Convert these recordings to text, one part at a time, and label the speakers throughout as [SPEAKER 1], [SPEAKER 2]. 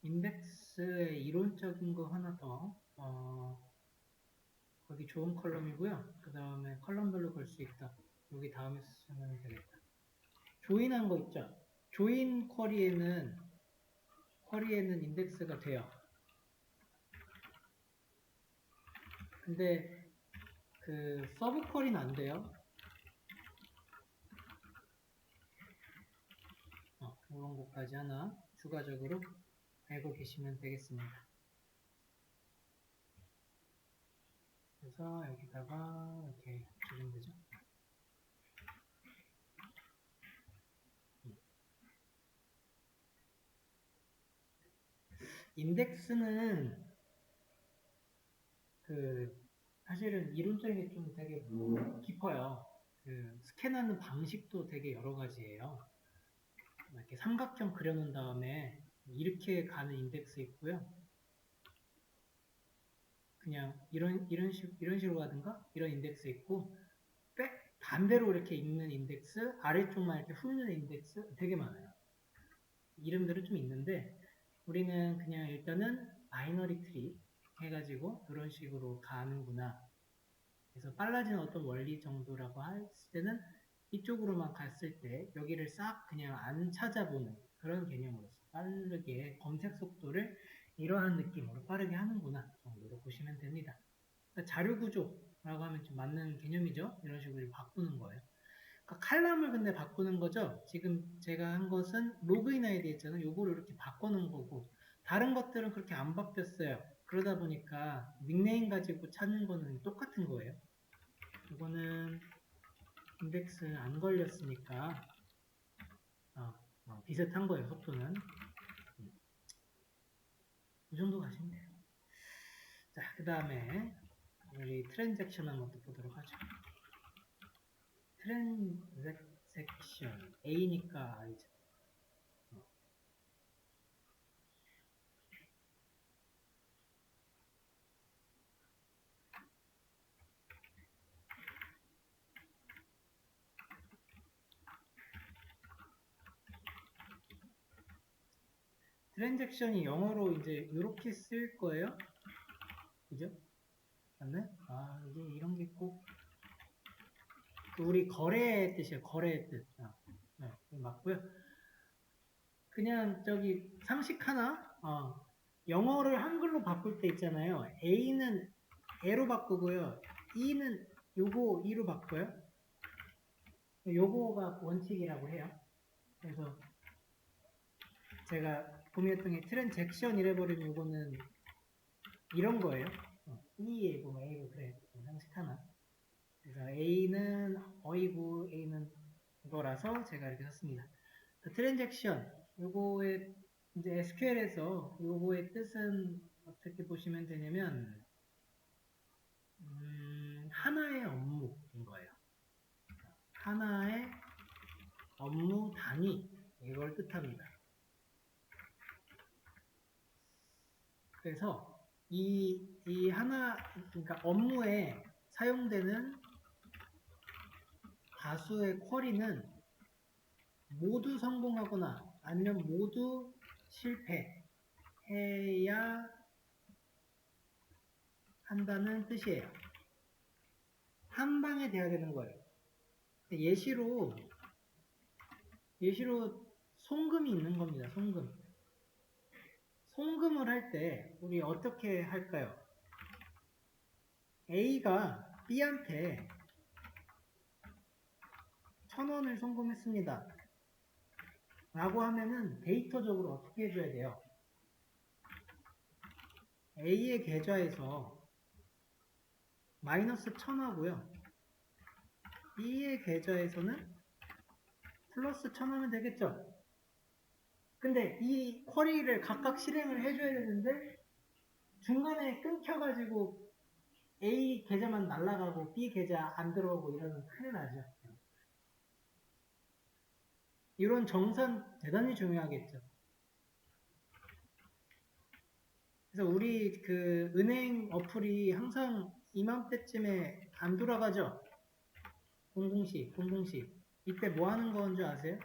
[SPEAKER 1] 인덱스의 이론적인 거 하나 더, 거기 좋은 컬럼이고요. 그 다음에 컬럼별로 걸 수 있다. 여기 다음에 쓰면 되겠다. 조인한 거 있죠? 조인 쿼리에는 인덱스가 돼요. 근데 그 서브 쿼리는 안 돼요. 이런 것까지 하나 추가적으로 알고 계시면 되겠습니다. 그래서 여기다가 이렇게 적으면 되죠. 인덱스는 사실은 이론적인 게 좀 되게 깊어요. 스캔하는 방식도 되게 여러 가지예요. 이렇게 삼각형 그려놓은 다음에 이렇게 가는 인덱스 있고요. 그냥 이런 식으로 가든가 이런 인덱스 있고 반대로 이렇게 있는 인덱스, 아래쪽만 이렇게 훑는 인덱스 되게 많아요. 이름들은 좀 있는데 우리는 그냥 일단은 바이너리 트리 해가지고 이런 식으로 가는구나. 그래서 빨라진 어떤 원리 정도라고 했을 때는 이쪽으로만 갔을 때 여기를 싹 그냥 안 찾아보는 그런 개념으로서 빠르게 검색 속도를 이러한 느낌으로 빠르게 하는구나 정도로 보시면 됩니다. 그러니까 자료 구조라고 하면 좀 맞는 개념이죠. 이런 식으로 바꾸는 거예요. 그러니까 칼럼을 근데 바꾸는 거죠. 지금 제가 한 것은 로그인 아이디 있잖아요. 요거를 이렇게 바꿔놓은 거고 다른 것들은 그렇게 안 바뀌었어요. 그러다 보니까 닉네임 가지고 찾는 거는 똑같은 거예요. 이거는 인덱스 안 걸렸으니까 비슷한 거예요. 속도는 이 정도 가시면 돼요. 자, 그 다음에 우리 트랜잭션 한번 또 보도록 하죠. 트랜잭션 A니까 I죠. 트랜잭션이 영어로 이제 이렇게 쓸 거예요. 그죠? 맞네? 이게 이런 게 꼭 우리 거래의 뜻이에요. 거래의 뜻. 네, 맞고요. 그냥 저기 상식 하나, 영어를 한글로 바꿀 때 있잖아요. A는 A로 바꾸고요. E는 요거 E로 바꿔요. 요거가 원칙이라고 해요. 그래서 제가 고민했던 게 트랜잭션 이래버리면 요거는 이런 거예요. E에 보면 A로 그래. 상식 하나. 그래서 A는 어이고 A는 이거라서 제가 이렇게 썼습니다. 트랜잭션 요거의 이제 SQL에서 요거의 뜻은 어떻게 보시면 되냐면 하나의 업무인 거예요. 하나의 업무 단위 이걸 뜻합니다. 그래서 이 하나 그러니까 업무에 사용되는 다수의 쿼리는 모두 성공하거나 아니면 모두 실패해야 한다는 뜻이에요. 한 방에 돼야 되는 거예요. 예시로 송금이 있는 겁니다. 송금을 할 때 우리 어떻게 할까요? A가 B한테 1,000원을 송금했습니다. 라고 하면은 데이터적으로 어떻게 해줘야 돼요? A의 계좌에서 마이너스 1,000 하고요. B의 계좌에서는 플러스 1,000 하면 되겠죠? 근데 이 쿼리를 각각 실행을 해줘야 되는데 중간에 끊겨가지고 A 계좌만 날아가고 B 계좌 안 들어오고 이러면 큰일 나죠. 이런 정산 대단히 중요하겠죠. 그래서 우리 그 은행 어플이 항상 이맘때쯤에 안 돌아가죠? 00시. 이때 뭐 하는 건 줄 아세요?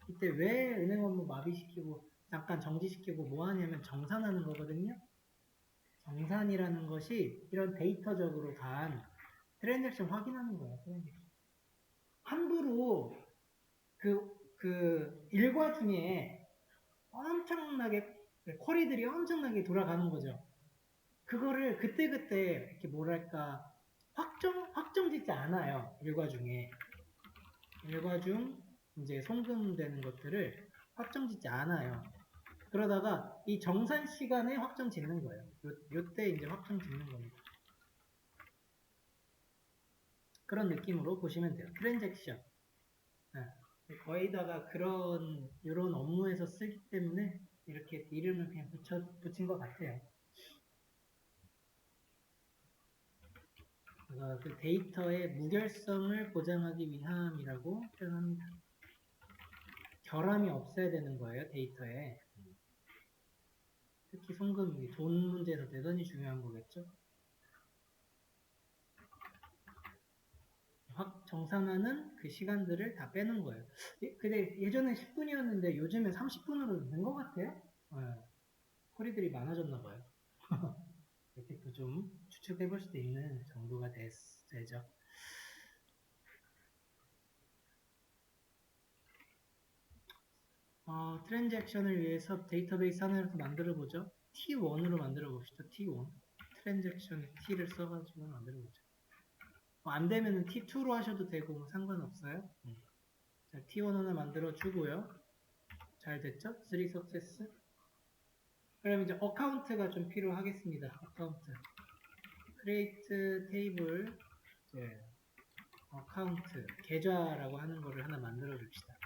[SPEAKER 1] 이때 왜 은행 업무 마비시키고 잠깐 정지시키고 뭐 하냐면 정산하는 거거든요. 정산이라는 것이 이런 데이터적으로 간 트랜잭션 확인하는 거예요. 트랜잭션. 함부로 그 일과 중에 엄청나게 쿼리들이 엄청나게 돌아가는 거죠. 그거를 그때그때 이렇게 뭐랄까 확정 짓지 않아요. 일과 중에 일과 중 이제 송금되는 것들을 확정 짓지 않아요. 그러다가 이 정산 시간에 확정 짓는 거예요. 요때 이제 확정 짓는 겁니다. 그런 느낌으로 보시면 돼요. 트랜잭션. 네. 거의다가 이런 업무에서 쓰기 때문에 이렇게 이름을 그냥 붙인 것 같아요. 그 데이터의 무결성을 보장하기 위함이라고 표현합니다. 결함이 없어야 되는 거예요, 데이터에. 특히 송금, 돈 문제에서 대단히 중요한 거겠죠. 정산하는 그 시간들을 다 빼는 거예요. 근데 예전에 10분이었는데 요즘에 30분으로 는 것 같아요. 쿼리들이 많아졌나 봐요. 이렇게 또 좀 추측해 볼 수도 있는 정도가 되죠. 트랜잭션을 위해서 데이터베이스 하나를 더 만들어 보죠. T1으로 만들어 봅시다. T1. 트랜잭션에 T를 써가지고 만들어 보죠. 안 되면은 T2로 하셔도 되고 뭐 상관없어요. 자, T1 하나 만들어 주고요. 잘 됐죠? 3 석세스. 그럼 이제 어카운트가 좀 필요하겠습니다. 어카운트. create 테이블 어카운트 계좌라고 하는 거를 하나 만들어 줍시다.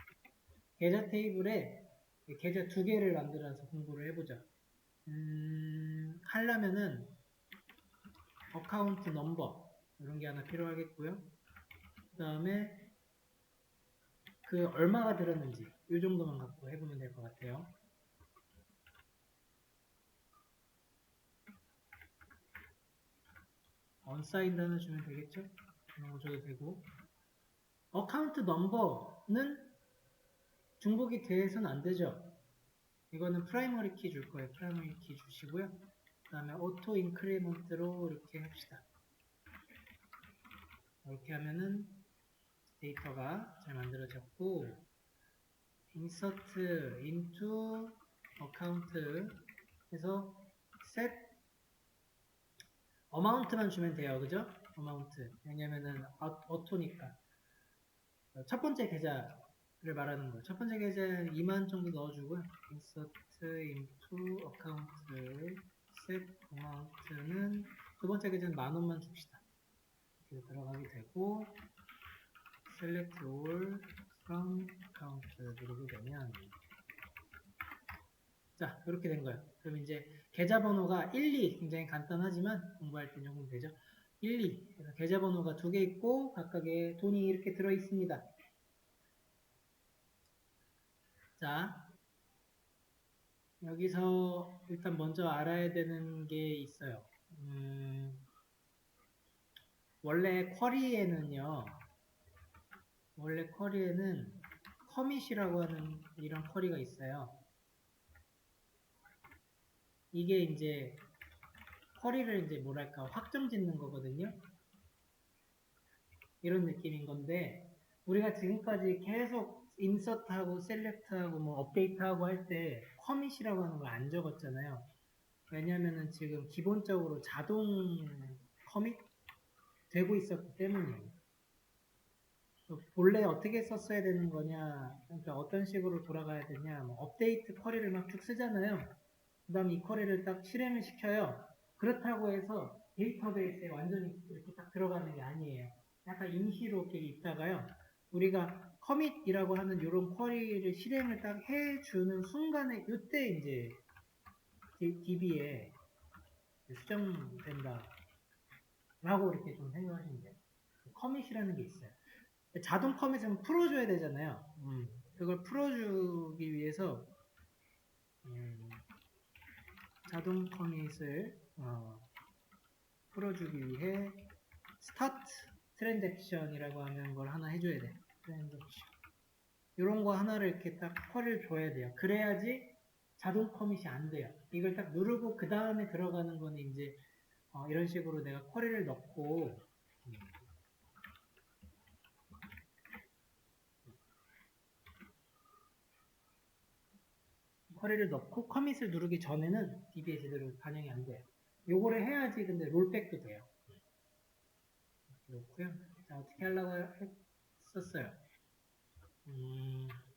[SPEAKER 1] 계좌 테이블에 계좌 2개를 만들어서 공부를 해보자. 하려면은 어카운트 넘버 이런 게 하나 필요하겠고요. 그 다음에 그 얼마가 들었는지 이 정도만 갖고 해보면 될 것 같아요. 언사인드 하나 주면 되겠죠? 그런 거 줘도 되고. 어카운트 넘버는 중복이 돼서는 안 되죠. 이거는 프라이머리 키 줄 거예요. 프라이머리 키 주시고요. 그 다음에 오토 인크리먼트로 이렇게 합시다. 이렇게 하면은 데이터가 잘 만들어졌고 insert into account 해서 set amount만 주면 돼요. 그죠? amount. 왜냐면은 오토니까. 첫 번째 계좌를 말하는 거예요. 첫 번째 계좌는 2만 정도 넣어주고요. insert into account set amount는 두 번째 계좌는 10,000원만 줍시다. 이렇게 들어가게 되고 select all from account 누르게 되면 자 이렇게 된 거예요. 그럼 이제 계좌번호가 1, 2 굉장히 간단하지만 공부할 때 조금 되죠. 1, 2 그래서 계좌번호가 2개 있고 각각의 돈이 이렇게 들어 있습니다. 자 여기서 일단 먼저 알아야 되는 게 있어요. 원래 쿼리에는 커밋이라고 하는 이런 쿼리가 있어요. 이게 이제 쿼리를 이제 뭐랄까 확정 짓는 거거든요. 이런 느낌인 건데 우리가 지금까지 계속 인서트하고 셀렉트하고 뭐 업데이트하고 할 때 커밋이라고 하는 걸 안 적었잖아요. 왜냐면은 지금 기본적으로 자동 커밋 되고 있었기 때문이에요. 본래 어떻게 썼어야 되는 거냐, 그러니까 어떤 식으로 돌아가야 되냐, 뭐 업데이트 쿼리를 막 쭉 쓰잖아요. 그 다음 이 쿼리를 딱 실행을 시켜요. 그렇다고 해서 데이터베이스에 완전히 이렇게 딱 들어가는 게 아니에요. 약간 임시로 이렇게 있다가요. 우리가 커밋이라고 하는 이런 쿼리를 실행을 딱 해주는 순간에 이때 이제 DB에 수정된다 라고 이렇게 좀 생각하시면 돼요. 커밋이라는 게 있어요. 자동 커밋은 풀어줘야 되잖아요. 그걸 풀어주기 위해서 자동 커밋을 풀어주기 위해 스타트 트랜잭션이라고 하는 걸 하나 해줘야 돼. 트랜잭션. 이런 거 하나를 이렇게 딱 쿼리를 줘야 돼요. 그래야지 자동 커밋이 안 돼요. 이걸 딱 누르고 그 다음에 들어가는 거는 이제 이런 식으로 내가 쿼리를 넣고 쿼리를 넣고 커밋을 누르기 전에는 DB에 제대로 반영이 안 돼요. 요거를 해야지 근데 롤백도 돼요. 그렇고요. 자, 어떻게 하려고 했었어요.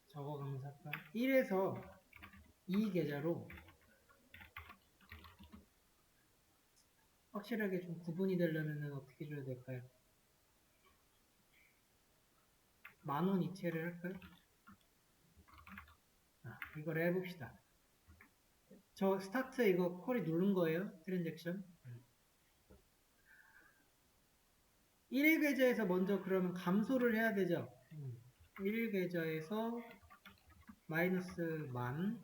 [SPEAKER 1] 적어가면서 할까? 1에서 2 계좌로 확실하게 좀 구분이 되려면 어떻게 줘야 될까요? 10,000원 이체를 할까요? 이걸 해봅시다. 저 스타트 이거 쿼리 누른 거예요. 트랜잭션. 1일 계좌에서 먼저 그러면 감소를 해야 되죠. 1일 계좌에서 마이너스 10,000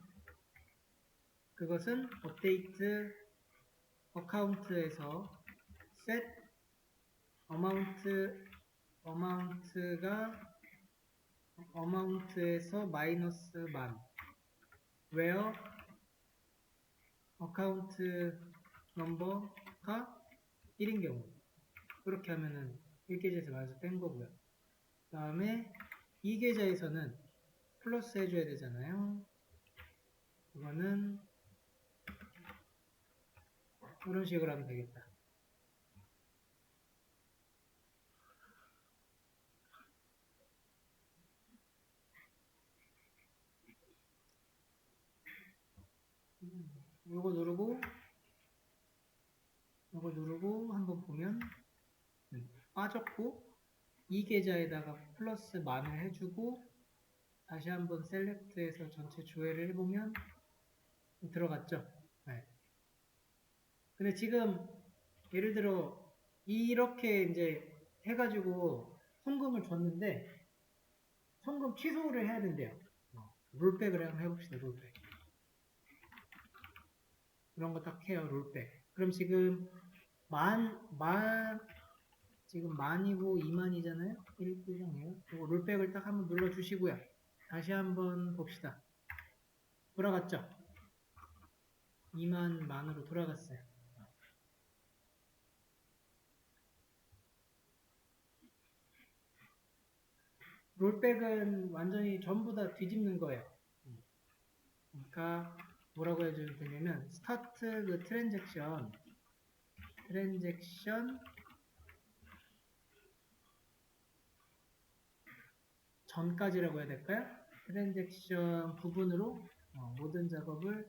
[SPEAKER 1] 그것은 업데이트 어카운트에서 set 어마운트에서 마이너스 10,000 where 어카운트 넘버가 1인 경우 그렇게 하면은 1계좌에서 마이너스 뺀 거고요. 그 다음에 2계좌에서는 플러스 해줘야 되잖아요. 이거는 이런 식으로 하면 되겠다. 이거 누르고 한번 보면 빠졌고 이 계좌에다가 플러스 10,000을 해주고 다시 한번 셀렉트해서 전체 조회를 해보면 들어갔죠. 네. 근데 지금 예를 들어 이렇게 이제 해가지고 송금을 줬는데 송금 취소를 해야 된대요. 롤백을 한번 해봅시다. 롤백. 그런 거 딱 해요. 롤백. 그럼 지금 지금 10,000이고 20,000이잖아요. 1장이에요. 그리고 롤백을 딱 한번 눌러주시고요. 다시 한번 봅시다. 돌아갔죠? 20,000만으로 돌아갔어요. 롤백은 완전히 전부 다 뒤집는 거예요. 그러니까 뭐라고 해줘야 되냐면 스타트 그 트랜잭션 전까지라고 해야 될까요? 트랜잭션 부분으로 모든 작업을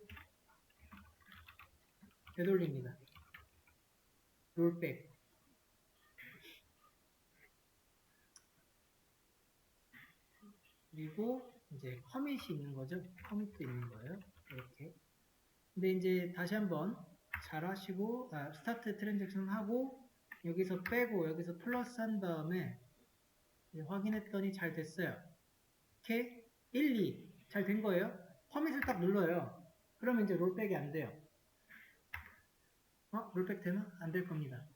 [SPEAKER 1] 되돌립니다. 롤백. 그리고 이제 커밋이 있는 거죠. 커밋도 있는 거예요. 이렇게. 근데 이제 다시 한번 잘 하시고 스타트 트랜잭션 하고 여기서 빼고 여기서 플러스 한 다음에 확인했더니 잘 됐어요. 이렇게 1, 2 잘 된 거예요. 커밋을 딱 눌러요. 그러면 이제 롤백이 안 돼요. 롤백 되나? 안 될 겁니다.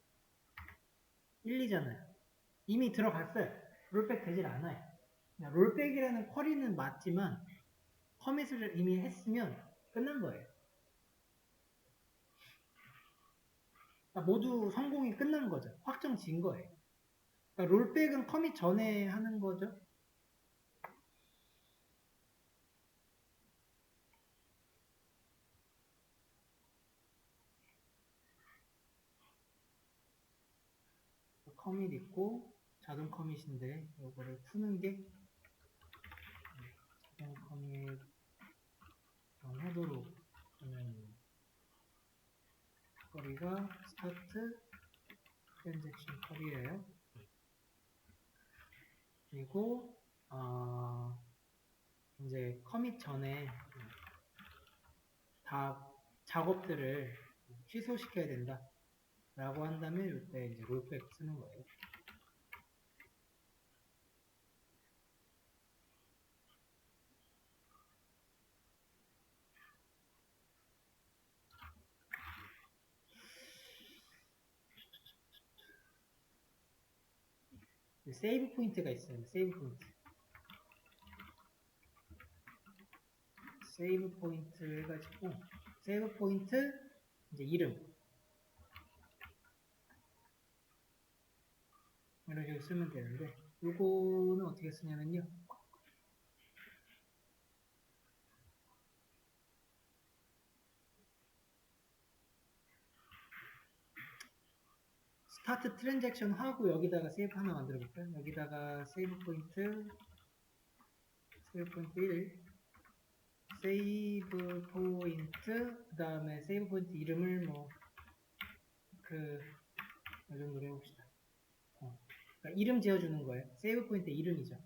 [SPEAKER 1] 1, 2잖아요. 이미 들어갔어요. 롤백 되질 않아요. 롤백이라는 쿼리는 맞지만 커밋을 이미 했으면 끝난 거예요. 모두 성공이 끝난 거죠. 확정 지은 거예요. 그러니까 롤백은 커밋 전에 하는 거죠. 커밋 있고 자동 커밋인데 이거를 푸는 게 자동 커밋 하도록 하는 거리가 스타트 트랜잭션 컬이에요. 그리고 이제 커밋 전에 다 작업들을 취소시켜야 된다 라고 한다면 이때 이제 롤백 쓰는 거예요. 세이브 포인트가 있어요. 세이브 포인트. 세이브 포인트 해가지고 세이브 포인트 이제 이름 이런 식으로 쓰면 되는데 요거는 어떻게 쓰냐면요. 스타트 트랜잭션 하고 여기다가 세이브 하나 만들어 볼까요? 여기다가 세이브 포인트 1 세이브 포인트 그 다음에 세이브 포인트 이름을 뭐 이 정도로 해봅시다. 그러니까 이름 지어주는 거예요. 세이브 포인트 이름이죠.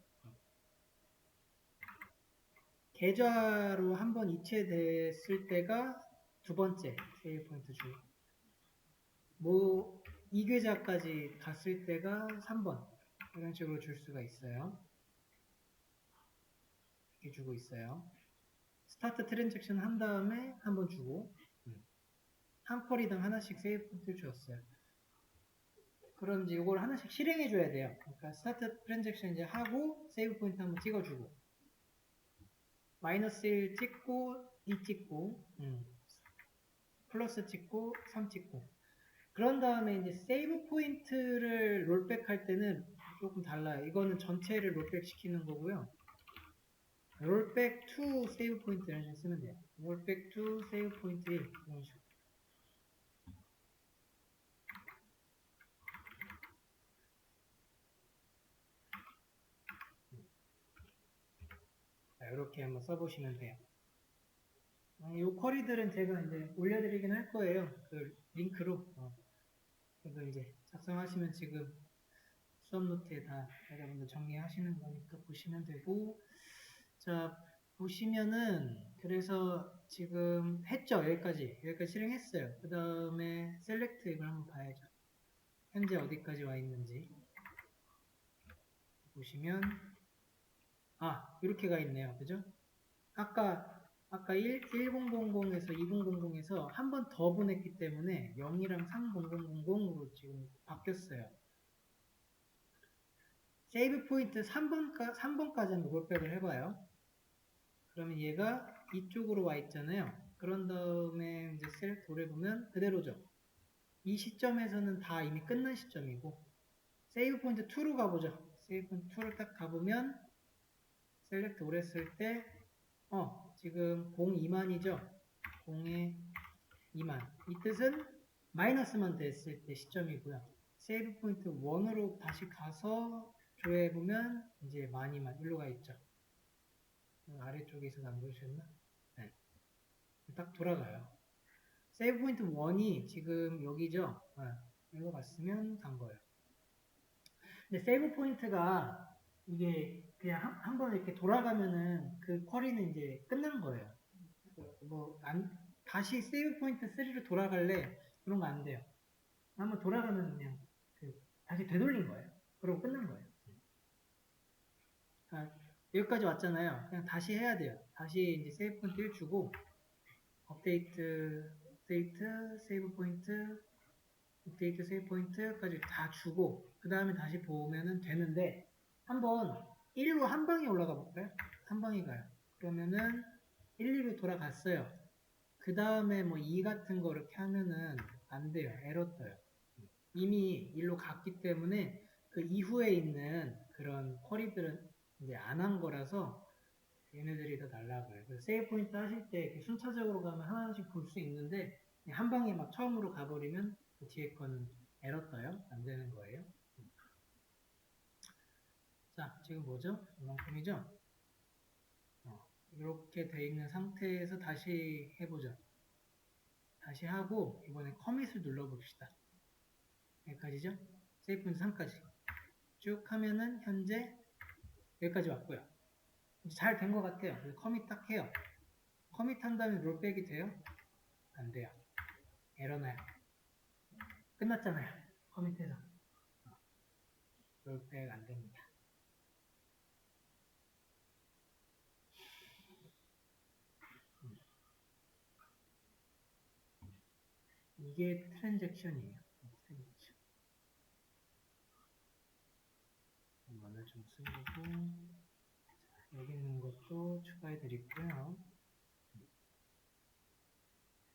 [SPEAKER 1] 계좌로 한번 이체됐을 때가 두 번째 세이브 포인트 중. 뭐 이 계좌까지 갔을 때가 3번 이런 식으로 줄 수가 있어요. 이렇게 주고 있어요. 스타트 트랜잭션 한 다음에 한번 주고 한 쿼리당 하나씩 세이브 포인트를 주었어요. 그럼 이제 이걸 하나씩 실행해 줘야 돼요. 그러니까 스타트 트랜잭션 이제 하고 세이브 포인트 한번 찍어주고 마이너스 1 찍고 2 찍고 플러스 찍고 3 찍고 그런 다음에 이제 세이브 포인트를 롤백 할 때는 조금 달라요. 이거는 전체를 롤백 시키는 거고요. 롤백 to 세이브 포인트 이런 식으로 쓰면 돼요. 롤백 to 세이브 포인트 1 이런 식으로. 자, 이렇게 한번 써보시면 돼요. 이 쿼리들은 제가 이제 올려드리긴 할 거예요. 그 링크로. 그래서 이제 작성하시면 지금 수업 노트에 다 여러분들 정리하시는 거니까 보시면 되고, 자, 보시면은, 그래서 지금 했죠? 여기까지 실행했어요. 그 다음에 셀렉트 이걸 한번 봐야죠. 현재 어디까지 와 있는지. 보시면, 이렇게 가 있네요. 그죠? 아까 1000에서 2000에서 한 번 더 보냈기 때문에 0이랑 3000으로 지금 바뀌었어요. 세이브 포인트 3번까지 한번 롤백을 해봐요. 그러면 얘가 이쪽으로 와 있잖아요. 그런 다음에 이제 셀렉트 오래 보면 그대로죠. 이 시점에서는 다 이미 끝난 시점이고 세이브 포인트 2로 가보죠. 세이브 포인트 2를 딱 가보면 셀렉트 오래 쓸 때 지금 02만이죠. 0에 2만. 이 뜻은 마이너스만 됐을 때 시점이고요. 세이브 포인트 1으로 다시 가서 조회해보면 이제 만이만 일로 가 있죠. 아래쪽에 있어서 안 보이셨나? 네. 딱 돌아가요. 세이브 포인트 1이 지금 여기죠? 일로 갔으면 간 거예요. 근데 세이브 포인트가 이게 그냥 한 번 이렇게 돌아가면은 그 쿼리는 이제 끝난 거예요. 다시 세이브 포인트 3로 돌아갈래? 그런 거 안 돼요. 한번 돌아가면 그냥 다시 되돌린 거예요. 그러고 끝난 거예요. 여기까지 왔잖아요. 그냥 다시 해야 돼요. 다시 이제 세이브 포인트 1 주고 업데이트, 세이브 포인트, 업데이트, 세이브 포인트까지 다 주고 그 다음에 다시 보면은 되는데 한번 1로 한 방에 올라가 볼까요? 한 방에 가요. 그러면은 1, 2로 돌아갔어요. 그 다음에 뭐 2 같은 거 이렇게 하면은 안 돼요. 에러 떠요. 이미 1로 갔기 때문에 그 이후에 있는 그런 쿼리들은 이제 안 한 거라서 얘네들이 더 날라가요. 그래서 세이브 포인트 하실 때 순차적으로 가면 하나씩 볼 수 있는데 한 방에 막 처음으로 가버리면 그 뒤에 거는 에러 떠요. 안 되는 거예요. 자, 지금 뭐죠? 이만큼이죠? 이렇게 돼 있는 상태에서 다시 해보죠. 다시 하고 이번에 커밋을 눌러봅시다. 여기까지죠? 세이브 포인트 3까지 쭉 하면은 현재 여기까지 왔고요. 잘 된 것 같아요. 커밋 딱 해요. 커밋 한 다음에 롤백이 돼요? 안 돼요. 에러 나요. 끝났잖아요. 커밋해서. 롤백 안 됩니다. 이게 트랜잭션이에요. 트랜잭션. 이거를 좀 쓰고 여기 있는 것도 추가해 드리고요.